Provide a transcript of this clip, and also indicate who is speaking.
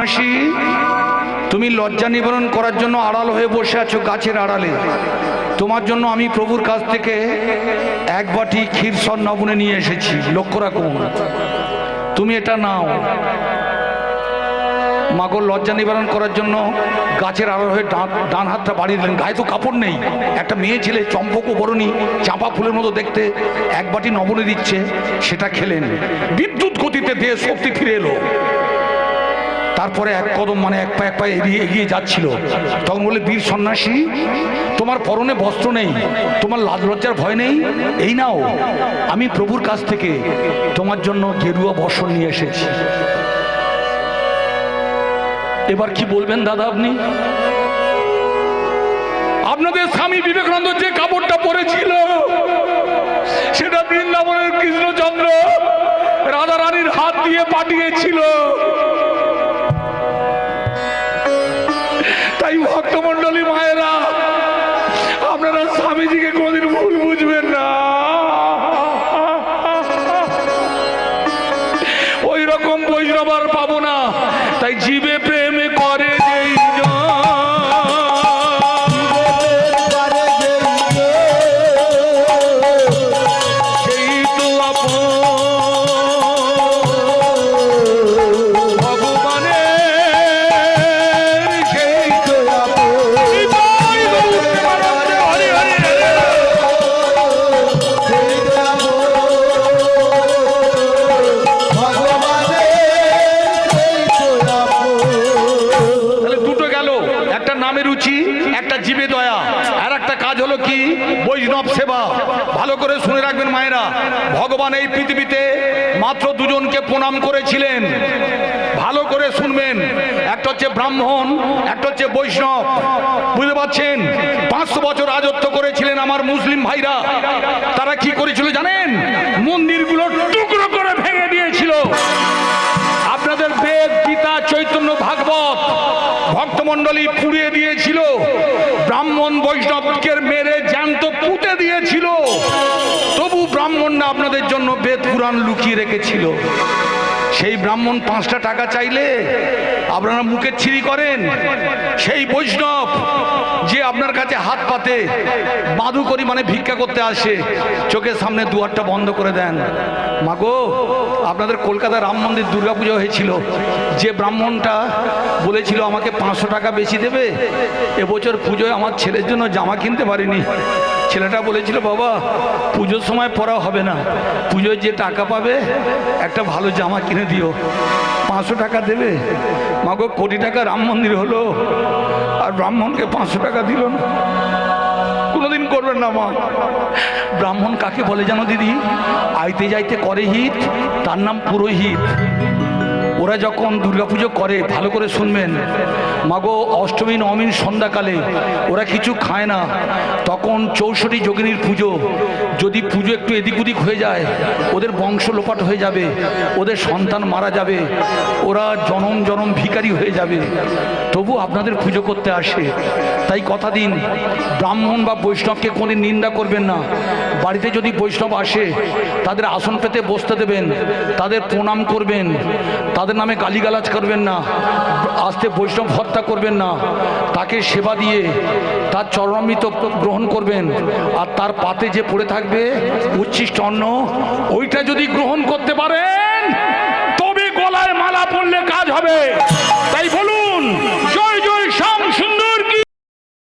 Speaker 1: সন্ন্যাসী, তুমি লজ্জা নিবারণ করার জন্য আড়াল হয়ে বসে আছো গাছের আড়ালে। তোমার জন্য আমি প্রভুর কাছ থেকে এক বাটি ক্ষীর স্বর্ণবনে নিয়ে এসেছি, লক্ষ্য রাখুন। তুমি এটা নাও। মাগো লজ্জা নিবারণ করার জন্য গাছের আড়াল হয়ে ডান হাতটা বাড়িয়ে দিলেন। গায়ে তো কাপড় নেই। একটা মেয়ে ছেলে চম্পক বরণী চাঁপা ফুলের মতো দেখতে এক বাটি নবনে দিচ্ছে, সেটা খেলেন। বিদ্যুৎ গতিতে দেহ শক্তি ফিরে এলো। তারপরে এক কদম মানে এক পা এগিয়ে যাচ্ছিল। তখন বলে, বীর সন্ন্যাসী, তোমার পরনে বস্ত্র নেই, তোমার লাজ লজ্জার ভয় নেই, এই নাও, আমি প্রভুর কাছ থেকে তোমার জন্য গেরুয়া বস্ত্র নিয়ে এসেছি। এবার কি বলবেন দাদা আপনি? আপনাদের স্বামী বিবেকানন্দ যে কাপড়টা পরেছিল সেটা বৃন্দাবনের কৃষ্ণচন্দ্র রাধা রানীর হাত দিয়ে পাঠিয়েছিল। তাই ভক্তমন্ডলী মায়েরা, আপনারা স্বামীজিকে কোনদিন ভুল বুঝবেন না। ওই রকম বৈষ্ণব আর পাবো না। তাই জীবে প্রেম করে যেই বৈষ্ণব সেবা। ভালো করে শুনে রাখবেন মায়েরা, ভগবান এই পৃথিবীতে মাত্র দুজনকে প্রণাম করেছিলেন। ভালো করে শুনবেন, একটা হচ্ছে ব্রাহ্মণ, একটা হচ্ছে বৈষ্ণব। বুঝতে পারছেন? 500 বছর রাজত্ব করেছিলেন আমার মুসলিম ভাইরা। তারা কি করেছিল জানেন? মন্দিরগুলো টুকরো করে ভেঙে দিয়েছিল। আপনাদের বেদ, গীতা, চৈতন্য, ভাগবত ভক্তমণ্ডলী পুড়িয়ে দিয়েছিল। ব্রাহ্মণ বৈষ্ণবকে মেরে জ্যান্ত পুঁতে দিয়েছিল। তবু ব্রাহ্মণরা আপনাদের জন্য বেদ পুরাণ লুকিয়ে রেখেছিল। সেই ব্রাহ্মণ 5টা টাকা চাইলে আপনারা মুখে ছিরি করেন। সেই বৈষ্ণব যে আপনার কাছে হাত পাতে, বাঁধু করি মানে ভিক্ষা করতে আসে, চোখের সামনে দুয়ারটা বন্ধ করে দেন। মাগো, আপনাদের কলকাতা রাম মন্দির দুর্গাপুজো হয়েছিল। যে ব্রাহ্মণটা বলেছিল আমাকে 500 টাকা বেশি দেবে, এবছর পুজোয় আমার ছেলের জন্য জামা কিনতে পারিনি। ছেলেটা বলেছিল, বাবা পুজোর সময় পরা হবে না, পুজোয় যে টাকা পাবে একটা ভালো জামা কিনে দিও। 500 টাকা দেবে। মাগো, কোটি টাকা রাম মন্দির হলো আর ব্রাহ্মণকে 500 টাকা দিল না। কোনোদিন করবেন না মা। ব্রাহ্মণ কাকে বলে জানো দিদি? আইতে যাইতে করে হিত, তার নাম পুরোহিত। ওরা যখন দুর্গাপুজো করে, ভালো করে শুনবেন মাগো, অষ্টমী নবমীর সন্ধ্যাকালে ওরা কিছু খায় না। তখন 64 যোগিনীর পুজো। যদি পুজো একটু এদিক ওদিক হয়ে যায়, ওদের বংশ লোপাট হয়ে যাবে, ওদের সন্তান মারা যাবে, ওরা জনম জনম ভিখারি হয়ে যাবে। তবু আপনাদের পুজো করতে আসে। তাই কথা দিন, ব্রাহ্মণ বা বৈষ্ণবকে কোনোদিন নিন্দা করবেন না। বাড়িতে যদি বৈষ্ণব আসে, তাদের আসন পেতে বসতে দেবেন, তাদের প্রণাম করবেন, তাদের নামে গালিগালাজ করবেন না, আস্তে বৈষ্ণব হত্যা করবেন না। তাকে সেবা দিয়ে তার চরণামৃত গ্রহণ করবেন। আর তার পাতে যে পড়ে থাকবে উচ্ছিষ্ট অন্ন, ওইটা যদি গ্রহণ করতে পারেন, তবে গলায় মালা পড়লে কাজ হবে।